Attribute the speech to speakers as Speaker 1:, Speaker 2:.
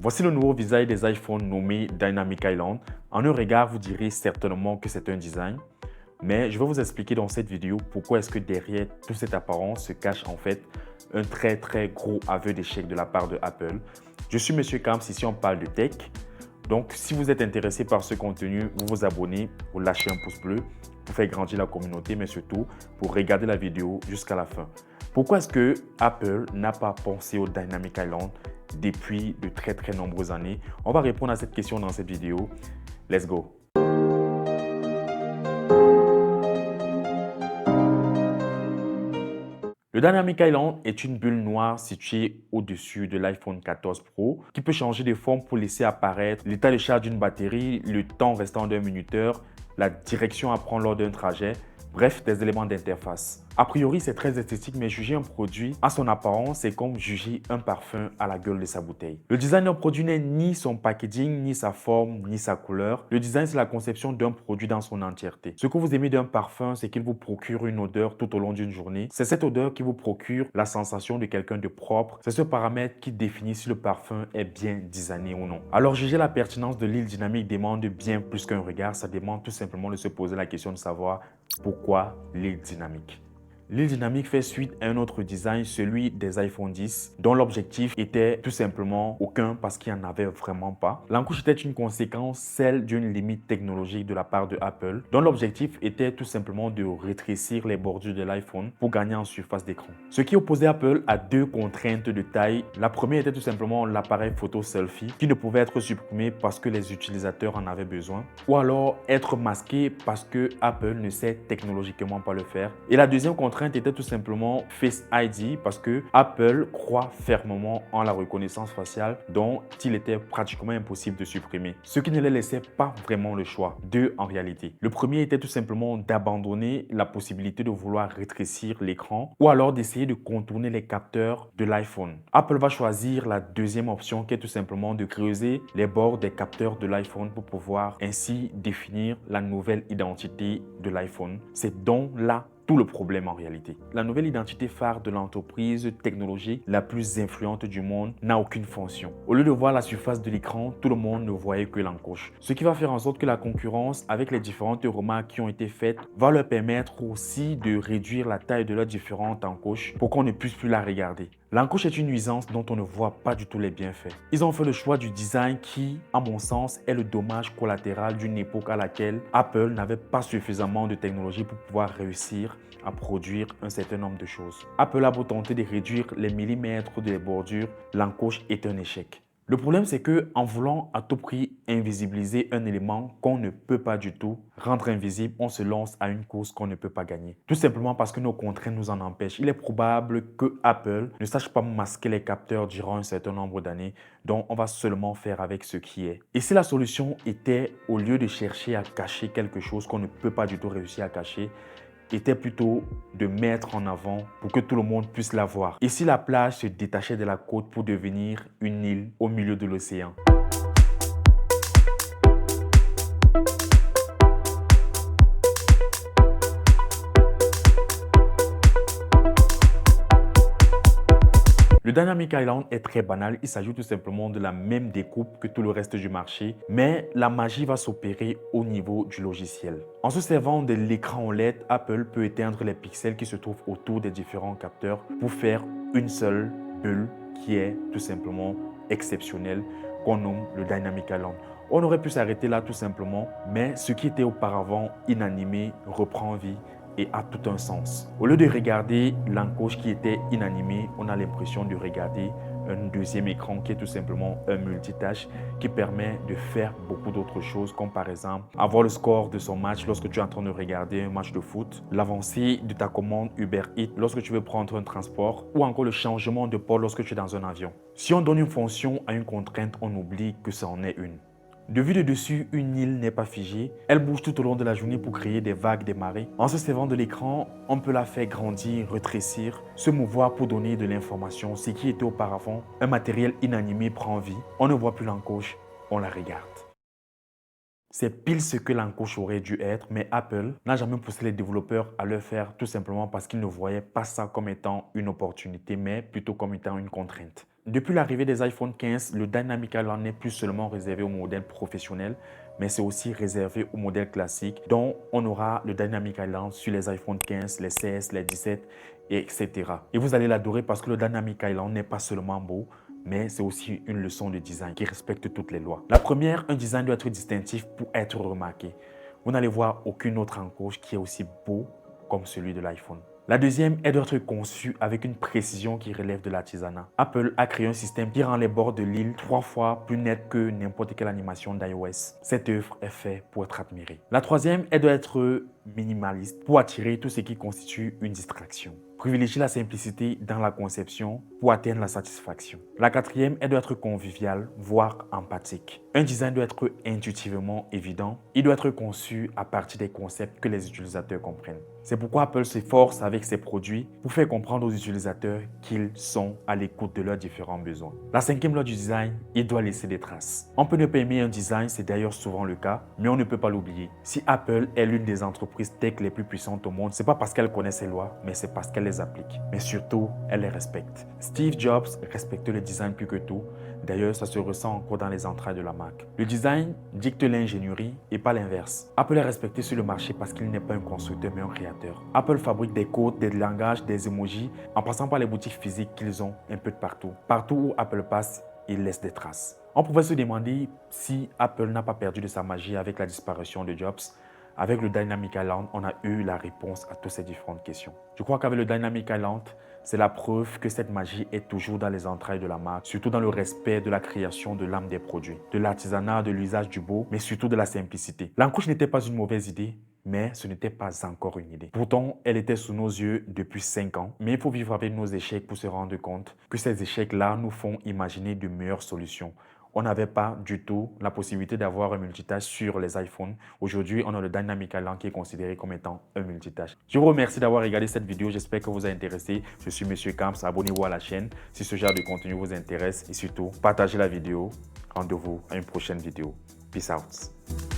Speaker 1: Voici le nouveau visage des iPhones nommé Dynamic Island. En un regard, vous direz certainement que c'est un design, mais je vais vous expliquer dans cette vidéo pourquoi est-ce que derrière toute cette apparence se cache en fait un très gros aveu d'échec de la part de Apple. Je suis Monsieur Kamps, ici on parle de tech. Donc si vous êtes intéressé par ce contenu, vous vous abonnez, vous lâchez un pouce bleu pour faire grandir la communauté, mais surtout pour regarder la vidéo jusqu'à la fin. Pourquoi est-ce que Apple n'a pas pensé au Dynamic Island depuis de très nombreuses années? On va répondre à cette question dans cette vidéo. Let's go! Le Dynamic Island est une bulle noire située au-dessus de l'iPhone 14 Pro qui peut changer de forme pour laisser apparaître l'état de charge d'une batterie, le temps restant d'un minuteur, la direction à prendre lors d'un trajet, bref, des éléments d'interface. A priori, c'est très esthétique, mais juger un produit à son apparence, c'est comme juger un parfum à la gueule de sa bouteille. Le design d'un produit n'est ni son packaging, ni sa forme, ni sa couleur. Le design, c'est la conception d'un produit dans son entièreté. Ce que vous aimez d'un parfum, c'est qu'il vous procure une odeur tout au long d'une journée. C'est cette odeur qui vous procure la sensation de quelqu'un de propre. C'est ce paramètre qui définit si le parfum est bien designé ou non. Alors, juger la pertinence de l'île dynamique demande bien plus qu'un regard. Ça demande tout simplement de se poser la question de savoir pourquoi l'île dynamique. L'île dynamique fait suite à un autre design, celui des iPhone X, dont l'objectif était tout simplement aucun parce qu'il n'y en avait vraiment pas. L'encouche était une conséquence, celle d'une limite technologique de la part de Apple, dont l'objectif était tout simplement de rétrécir les bordures de l'iPhone pour gagner en surface d'écran. Ce qui opposait Apple à deux contraintes de taille. La première était tout simplement l'appareil photo selfie qui ne pouvait être supprimé parce que les utilisateurs en avaient besoin, ou alors être masqué parce que Apple ne sait technologiquement pas le faire. Et la deuxième contrainte était tout simplement Face ID parce que Apple croit fermement en la reconnaissance faciale dont il était pratiquement impossible de supprimer. Ce qui ne les laissait pas vraiment le choix. Deux en réalité. Le premier était tout simplement d'abandonner la possibilité de vouloir rétrécir l'écran ou alors d'essayer de contourner les capteurs de l'iPhone. Apple va choisir la deuxième option qui est tout simplement de creuser les bords des capteurs de l'iPhone pour pouvoir ainsi définir la nouvelle identité de l'iPhone. C'est donc là tout le problème en réalité. La nouvelle identité phare de l'entreprise technologique la plus influente du monde n'a aucune fonction. Au lieu de voir la surface de l'écran, tout le monde ne voyait que l'encoche. Ce qui va faire en sorte que la concurrence, avec les différentes remarques qui ont été faites, va leur permettre aussi de réduire la taille de leurs différentes encoches pour qu'on ne puisse plus la regarder. L'encoche est une nuisance dont on ne voit pas du tout les bienfaits. Ils ont fait le choix du design qui, à mon sens, est le dommage collatéral d'une époque à laquelle Apple n'avait pas suffisamment de technologie pour pouvoir réussir à produire un certain nombre de choses. Apple a beau tenter de réduire les millimètres de les bordures, l'encoche est un échec. Le problème, c'est que en voulant à tout prix invisibiliser un élément qu'on ne peut pas du tout rendre invisible, on se lance à une course qu'on ne peut pas gagner. Tout simplement parce que nos contraintes nous en empêchent. Il est probable que Apple ne sache pas masquer les capteurs durant un certain nombre d'années, donc on va seulement faire avec ce qui est. Et si la solution était, au lieu de chercher à cacher quelque chose qu'on ne peut pas du tout réussir à cacher, était plutôt de mettre en avant pour que tout le monde puisse la voir. Et si la plage se détachait de la côte pour devenir une île au milieu de l'océan? Le Dynamic Island est très banal, il s'agit tout simplement de la même découpe que tout le reste du marché, mais la magie va s'opérer au niveau du logiciel. En se servant de l'écran OLED, Apple peut éteindre les pixels qui se trouvent autour des différents capteurs pour faire une seule bulle qui est tout simplement exceptionnelle, qu'on nomme le Dynamic Island. On aurait pu s'arrêter là tout simplement, mais ce qui était auparavant inanimé reprend vie et a tout un sens. Au lieu de regarder l'encoche qui était inanimée, on a l'impression de regarder un deuxième écran qui est tout simplement un multitâche qui permet de faire beaucoup d'autres choses, comme par exemple avoir le score de son match lorsque tu es en train de regarder un match de foot, l'avancée de ta commande Uber Eats lorsque tu veux prendre un transport ou encore le changement de port lorsque tu es dans un avion. Si on donne une fonction à une contrainte, on oublie que ça en est une. De vue de dessus, une île n'est pas figée. Elle bouge tout au long de la journée pour créer des vagues, des marées. En se servant de l'écran, on peut la faire grandir, rétrécir, se mouvoir pour donner de l'information. Ce qui était auparavant un matériel inanimé prend vie. On ne voit plus l'encoche, on la regarde. C'est pile ce que l'encoche aurait dû être, mais Apple n'a jamais poussé les développeurs à le faire tout simplement parce qu'ils ne voyaient pas ça comme étant une opportunité, mais plutôt comme étant une contrainte. Depuis l'arrivée des iPhone 15, le Dynamic Island n'est plus seulement réservé aux modèles professionnels, mais c'est aussi réservé aux modèles classiques, dont on aura le Dynamic Island sur les iPhone 15, les 16, les 17, etc. Et vous allez l'adorer parce que le Dynamic Island n'est pas seulement beau, mais c'est aussi une leçon de design qui respecte toutes les lois. La première, un design doit être distinctif pour être remarqué. Vous n'allez voir aucune autre encoche qui est aussi beau comme celui de l'iPhone. La deuxième, elle doit être conçue avec une précision qui relève de l'artisanat. Apple a créé un système qui rend les bords de l'île 3 fois plus nets que n'importe quelle animation d'iOS. Cette œuvre est faite pour être admirée. La troisième, elle doit être minimaliste pour attirer tout ce qui constitue une distraction. Privilégier la simplicité dans la conception pour atteindre la satisfaction. La quatrième, elle doit être conviviale, voire empathique. Un design doit être intuitivement évident. Il doit être conçu à partir des concepts que les utilisateurs comprennent. C'est pourquoi Apple s'efforce avec ses produits pour faire comprendre aux utilisateurs qu'ils sont à l'écoute de leurs différents besoins. La cinquième loi du design, il doit laisser des traces. On peut ne pas aimer un design, c'est d'ailleurs souvent le cas, mais on ne peut pas l'oublier. Si Apple est l'une des entreprises tech les plus puissantes au monde, c'est pas parce qu'elle connaît ses lois, mais c'est parce qu'elle les applique. Mais surtout, elle les respecte. Steve Jobs respectait le design plus que tout. D'ailleurs, ça se ressent encore dans les entrailles de la marque. Le design dicte l'ingénierie et pas l'inverse. Apple est respecté sur le marché parce qu'il n'est pas un constructeur mais un créateur. Apple fabrique des codes, des langages, des emojis en passant par les boutiques physiques qu'ils ont un peu de partout. Partout où Apple passe, il laisse des traces. On pouvait se demander si Apple n'a pas perdu de sa magie avec la disparition de Jobs. Avec le Dynamic Island, on a eu la réponse à toutes ces différentes questions. Je crois qu'avec le Dynamic Island, c'est la preuve que cette magie est toujours dans les entrailles de la marque, surtout dans le respect de la création de l'âme des produits, de l'artisanat, de l'usage du beau, mais surtout de la simplicité. L'encoche n'était pas une mauvaise idée, mais ce n'était pas encore une idée. Pourtant, elle était sous nos yeux depuis 5 ans, mais il faut vivre avec nos échecs pour se rendre compte que ces échecs-là nous font imaginer de meilleures solutions. On n'avait pas du tout la possibilité d'avoir un multitâche sur les iPhones. Aujourd'hui, on a le Dynamic Island qui est considéré comme étant un multitâche. Je vous remercie d'avoir regardé cette vidéo. J'espère que vous a intéressé. Je suis Monsieur Camps. Abonnez-vous à la chaîne si ce genre de contenu vous intéresse. Et surtout, partagez la vidéo. Rendez-vous à une prochaine vidéo. Peace out.